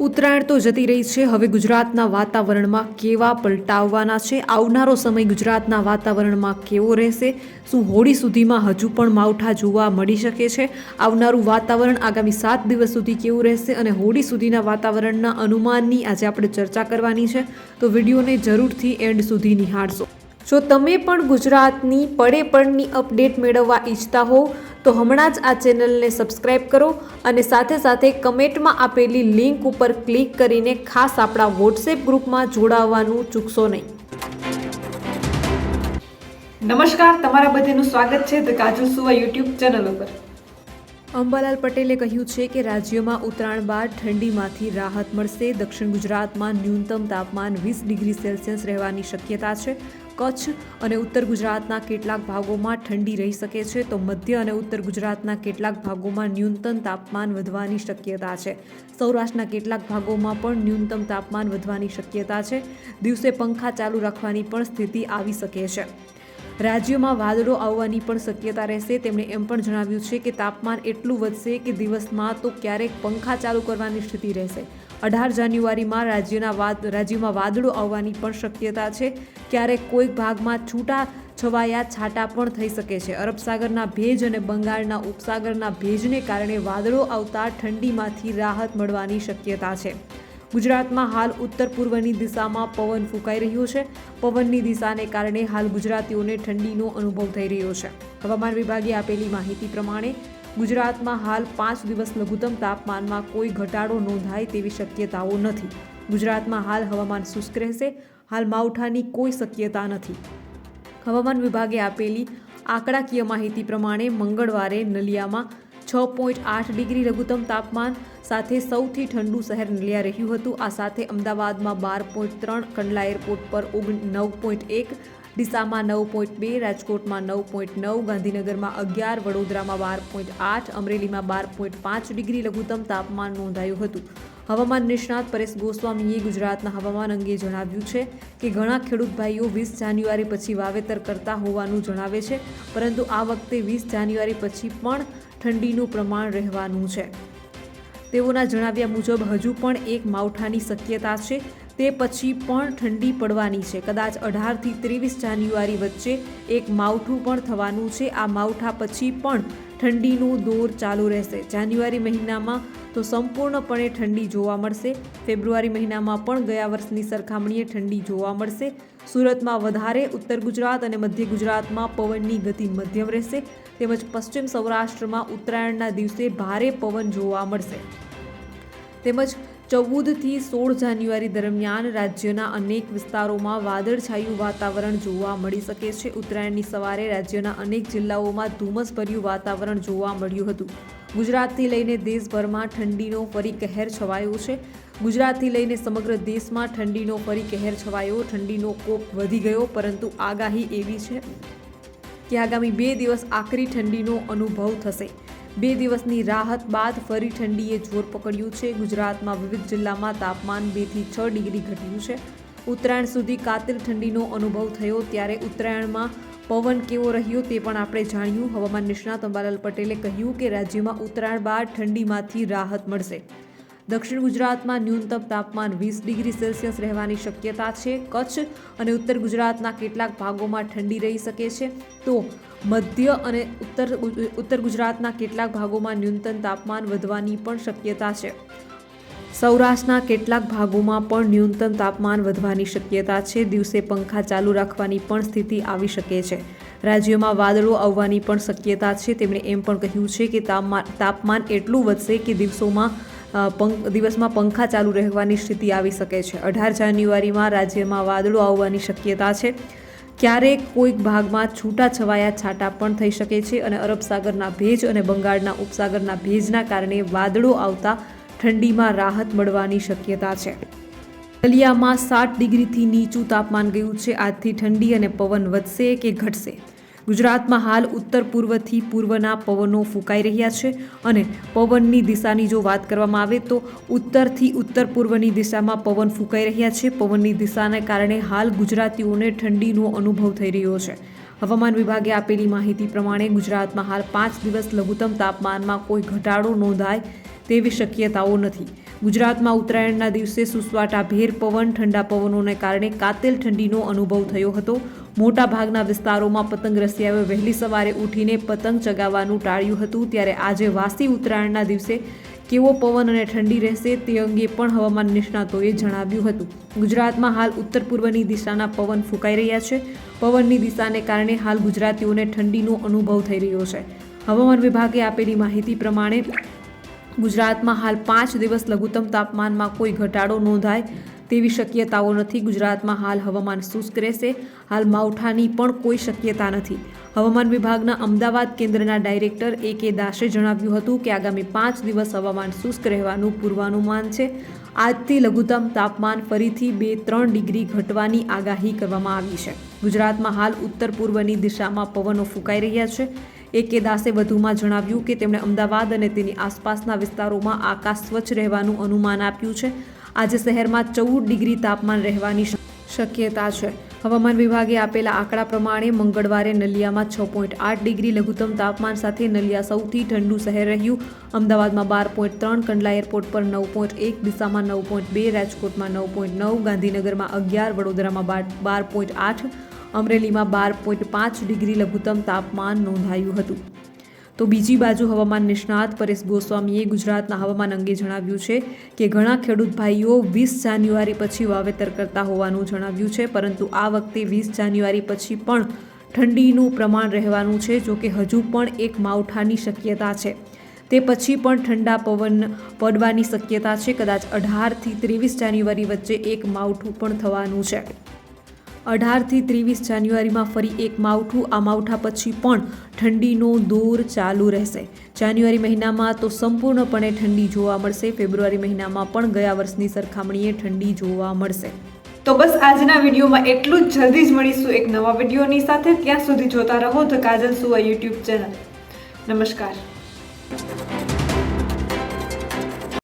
ઉત્તરાયણ તો જતી રહી છે. હવે ગુજરાતના વાતાવરણમાં કેવા પલટાવવાના છે? આવનારો સમય ગુજરાતના વાતાવરણમાં કેવો રહેશે? શું હોળી સુધીમાં હજુ પણ માવઠા જોવા મળી શકે છે? આવનારું વાતાવરણ આગામી 7 દિવસ સુધી કેવું રહેશે અને હોળી સુધીના વાતાવરણના અનુમાનની આજે આપણે ચર્ચા કરવાની છે. તો વિડીયોને જરૂરથી એન્ડ સુધી નિહાળશો. જો તમે પણ ગુજરાતની પડે પડની અપડેટ મેળવવા ઈચ્છતા હો તો હમણાં જ આ ચેનલને સબસ્ક્રાઇબ કરો અને સાથે સાથે કમેન્ટમાં આપેલી લિંક ઉપર ક્લિક કરીને ખાસ આપણા વોટ્સએપ ગ્રુપમાં જોડાવવાનું ચૂકશો નહીં. નમસ્કાર, તમારા બધાનું સ્વાગત છે ધ કાજલ સુવા યુટ્યુબ ચેનલ ઉપર. અંબાલાલ પટેલે કહ્યું છે કે રાજ્યમાં ઉત્તરાયણ બાદ ઠંડીમાંથી રાહત મળશે. દક્ષિણ ગુજરાતમાં ન્યૂનતમ તાપમાન 20 ડિગ્રી સેલ્સિયસ રહેવાની શક્યતા છે. કચ્છ અને ઉત્તર ગુજરાતના કેટલાક ભાગોમાં ઠંડી રહી શકે છે, તો મધ્ય અને ઉત્તર ગુજરાતના કેટલાક ભાગોમાં ન્યૂનતમ તાપમાન વધવાની શક્યતા છે. સૌરાષ્ટ્રના કેટલાક ભાગોમાં પણ ન્યૂનતમ તાપમાન વધવાની શક્યતા છે. દિવસે પંખા ચાલુ રાખવાની પણ સ્થિતિ આવી શકે છે. રાજ્યમાં વાદળો આવવાની પણ શક્યતા રહેશે. તેમણે એમ પણ જણાવ્યું છે કે તાપમાન એટલું વધશે કે દિવસમાં તો ક્યારેક પંખા ચાલુ કરવાની સ્થિતિ રહેશે. 18 જાન્યુઆરીમાં રાજ્યમાં વાદળો આવવાની પણ શક્યતા છે. ક્યારેક કોઈક ભાગમાં છૂટા છવાયા છાંટા પણ થઈ શકે છે. અરબ સાગરના ભેજ અને બંગાળના ઉપસાગરના ભેજને કારણે વાદળો આવતા ઠંડીમાંથી રાહત મળવાની શક્યતા છે. ગુજરાતમાં હાલ ઉત્તર પૂર્વની દિશામાં પવન ફૂંકાઈ રહ્યો છે. પવનની દિશાને કારણે હાલ ગુજરાતીઓને ઠંડીનો અનુભવ થઈ રહ્યો છે. હવામાન વિભાગે આપેલી માહિતી પ્રમાણે ગુજરાતમાં હાલ 5 દિવસ લઘુત્તમ તાપમાનમાં કોઈ ઘટાડો નોંધાય તેવી શક્યતાઓ નથી. ગુજરાતમાં હાલ હવામાન શુષ્ક રહેશે. હાલ માવઠાની કોઈ શક્યતા નથી. હવામાન વિભાગે આપેલી આંકડાકીય માહિતી પ્રમાણે મંગળવારે નલિયામાં 6.8 ડિગ્રી લઘુત્તમ તાપમાન સાથે સૌથી ઠંડુ શહેર નલિયા રહ્યું હતું. આ સાથે અમદાવાદમાં 12.3, કંડલા એરપોર્ટ પર 9.1, ડીસામાં 9.2, રાજકોટમાં 9.9, ગાંધીનગરમાં 11, વડોદરામાં 12.8, અમરેલીમાં 12.5 ડિગ્રી લઘુત્તમ તાપમાન નોંધાયું હતું. હવામાન નિષ્ણાત પરેશ ગોસ્વામીએ ગુજરાતના હવામાન અંગે જણાવ્યું છે કે ઘણા ખેડૂત ભાઈઓ 20 જાન્યુઆરી પછી વાવેતર કરતા હોવાનું જણાવે છે, પરંતુ આ વખતે 20 જાન્યુઆરી પછી પણ ઠંડીનું પ્રમાણ રહેવાનું છે. તેઓના જણાવ્યા મુજબ હજુ પણ એક માવઠાની શક્યતા છે. તે પછી પણ ઠંડી પડવાની છે. કદાચ 18 થી 23 જાન્યુઆરી વચ્ચે એક માવઠું પણ થવાનું છે. આ માવઠા પછી પણ ઠંડીનો દોર ચાલુ રહેશે. જાન્યુઆરી મહિનામાં તો સંપૂર્ણપણે ઠંડી જોવા મળશે. ફેબ્રુઆરી મહિનામાં પણ ગયા વર્ષની સરખામણીએ ઠંડી જોવા મળશે. સુરતમાં વધારે, ઉત્તર ગુજરાત અને મધ્ય ગુજરાતમાં પવનની ગતિ મધ્યમ રહેશે. તેમજ પશ્ચિમ સૌરાષ્ટ્રમાં ઉત્તરાયણના દિવસે ભારે પવન જોવા મળશે. તેમજ 14 થી 16 જાન્યુઆરી દરમિયાન રાજ્યના અનેક વિસ્તારોમાં વાદળછાયું વાતાવરણ જોવા મળી શકે છે. ઉત્તરાયણની સવારે રાજ્યના અનેક જિલ્લાઓમાં ધુમ્મસભર્યું વાતાવરણ જોવા મળ્યું હતું. ગુજરાતથી લઈને દેશભરમાં ઠંડીનો ફરી કહેર છવાયો છે. ગુજરાતથી લઈને સમગ્ર દેશમાં ઠંડીનો ફરી કહેર છવાયો. ઠંડીનો કોપ વધી ગયો, પરંતુ આગાહી એવી છે કે આગામી 2 દિવસ આકરી ઠંડીનો અનુભવ થશે. 2 દિવસની રાહત બાદ ફરી ઠંડીએ જોર પકડ્યું છે. ગુજરાતમાં વિવિધ જિલ્લામાં તાપમાન 2 થી 6 ડિગ્રી ઘટ્યું છે. ઉત્તરાયણ સુધી કાતિલ ઠંડીનો અનુભવ થયો, ત્યારે ઉત્તરાયણમાં પવન કેવો રહ્યો તે પણ આપણે જાણ્યું. હવામાન નિષ્ણાત અંબાલાલ પટેલે કહ્યું કે રાજ્યમાં ઉત્તરાયણ બાદ ઠંડીમાંથી રાહત મળશે. દક્ષિણ ગુજરાતમાં ન્યૂનતમ તાપમાન 20 ડિગ્રી સેલ્સિયસ રહેવાની શક્યતા છે. કચ્છ અને ઉત્તર ગુજરાતના કેટલાક ભાગોમાં ઠંડી રહી શકે છે, તો મધ્ય અને ઉત્તર ગુજરાતના કેટલાક ભાગોમાં ન્યૂનતમ તાપમાન વધવાની પણ શક્યતા છે. સૌરાષ્ટ્રના કેટલાક ભાગોમાં પણ ન્યૂનતમ તાપમાન વધવાની શક્યતા છે. દિવસે પંખા ચાલુ રાખવાની પણ સ્થિતિ આવી શકે છે. રાજ્યમાં વાદળો આવવાની પણ શક્યતા છે. તેમણે એમ પણ કહ્યું છે કે તાપમાન એટલું વધશે કે દિવસમાં પંખા ચાલુ રહેવાની સ્થિતિ આવી શકે છે. 18 જાન્યુઆરીમાં રાજ્યમાં વાદળો આવવાની શક્યતા છે. ક્યારેક કોઈક ભાગમાં છૂટા છવાયા છાંટા પણ થઈ શકે છે અને અરબ સાગરના ભેજ અને બંગાળના ઉપસાગરના ભેજના કારણે વાદળો આવતા ઠંડીમાં રાહત મળવાની શક્યતા છે. નલિયામાં 7 ડિગ્રીથી નીચું તાપમાન ગયું છે. આજથી ઠંડી અને પવન વધશે કે ઘટશે? ગુજરાતમાં હાલ ઉત્તર પૂર્વથી પૂર્વના પવનો ફૂંકાઈ રહ્યા છે અને પવનની દિશાની જો વાત કરવામાં આવે તો ઉત્તરથી ઉત્તર પૂર્વની દિશામાં પવન ફૂંકાઈ રહ્યા છે. પવનની દિશાને કારણે હાલ ગુજરાતીઓને ઠંડીનો અનુભવ થઈ રહ્યો છે. હવામાન વિભાગે આપેલી માહિતી પ્રમાણે ગુજરાતમાં હાલ 5 દિવસ લઘુત્તમ તાપમાનમાં કોઈ ઘટાડો નોંધાય તેવી શક્યતાઓ નથી. ગુજરાતમાં ઉત્તરાયણના દિવસે સુસવાટાભેર પવન, ઠંડા પવનોને કારણે કાતિલ ઠંડીનો અનુભવ થયો હતો. મોટા ભાગના વિસ્તારોમાં પતંગ રસિયાઓએ વહેલી સવારે ઉઠીને પતંગ ચગાવવાનું ટાળ્યું હતું. ત્યારે આજે વાસી ઉત્તરાયણના દિવસે કેવો પવન અને ઠંડી રહેશે તે અંગે પણ હવામાન નિષ્ણાતોએ જણાવ્યું હતું. ગુજરાતમાં હાલ ઉત્તર પૂર્વની દિશાના પવન ફૂંકાઈ રહ્યા છે. પવનની દિશાને કારણે હાલ ગુજરાતીઓને ઠંડીનો અનુભવ થઈ રહ્યો છે. હવામાન વિભાગે આપેલી માહિતી પ્રમાણે ગુજરાતમાં હાલ 5 દિવસ લઘુત્તમ તાપમાનમાં કોઈ ઘટાડો નોંધાય તેવી શક્યતાઓ નથી. ગુજરાતમાં હાલ હવામાન શુષ્ક રહેશે. હાલ માવઠાની પણ કોઈ શક્યતા નથી. હવામાન વિભાગના અમદાવાદ કેન્દ્રના ડાયરેક્ટર A.K. દાસે જણાવ્યું હતું કે આગામી 5 દિવસ હવામાન શુષ્ક રહેવાનું પૂર્વાનુમાન છે. આજથી લઘુત્તમ તાપમાન ફરીથી 2-3 ડિગ્રી ઘટવાની આગાહી કરવામાં આવી છે. ગુજરાતમાં હાલ ઉત્તર પૂર્વની દિશામાં પવનો ફૂંકાઈ રહ્યા છે. A.K. દાસે વધુમાં જણાવ્યું કે તેમણે અમદાવાદ અને તેની આસપાસના વિસ્તારોમાં આકાશ સ્વચ્છ રહેવાનું અનુમાન આપ્યું છે. આજે શહેરમાં 14 ડિગ્રી તાપમાન રહેવાની શક્યતા છે. હવામાન વિભાગે આપેલા આંકડા પ્રમાણે મંગળવારે નલિયામાં 6.8 ડિગ્રી લઘુત્તમ તાપમાન સાથે નલિયા સૌથી ઠંડુ શહેર રહ્યું. અમદાવાદમાં 12.3, કંડલા એરપોર્ટ પર 9.1, ડીસામાં 9.2, રાજકોટમાં 9.9, ગાંધીનગરમાં 11, વડોદરામાં 12.8, અમરેલીમાં 12.5 ડિગ્રી લઘુત્તમ તાપમાન નોંધાયું હતું. તો બીજી બાજુ હવામાન નિષ્ણાત પરેશ ગોસ્વામીએ ગુજરાતના હવામાન અંગે જણાવ્યું છે કે ઘણા ખેડૂત ભાઈઓ 20 જાન્યુઆરી પછી વાવેતર કરતા હોવાનું જણાવ્યું છે. પરંતુ આ વખતે 20 જાન્યુઆરી પછી પણ ઠંડીનું પ્રમાણ રહેવાનું છે. જોકે હજુ પણ એક માવઠાની શક્યતા છે. તે પછી પણ ઠંડા પવન પડવાની શક્યતા છે. કદાચ 18 થી 23 જાન્યુઆરી વચ્ચે એક માવઠું પણ થવાનું છે. 18 થી 23 જાન્યુઆરીમાં ફરી એક માવઠું. આ માવઠા પછી પણ ઠંડીનો દોર ચાલુ રહેશે. જાન્યુઆરી મહિનામાં તો સંપૂર્ણપણે ઠંડી જોવા મળશે. ફેબ્રુઆરી મહિનામાં પણ ગયા વર્ષની સરખામણીએ ઠંડી જોવા મળશે. તો બસ આજના વિડીયોમાં એટલું જ. જલ્દી જ મળીશું એક નવા વિડીયોની સાથે. ત્યાં સુધી જોતા રહો ધ કાજલ સુવા યુટ્યુબ ચેનલ. નમસ્કાર.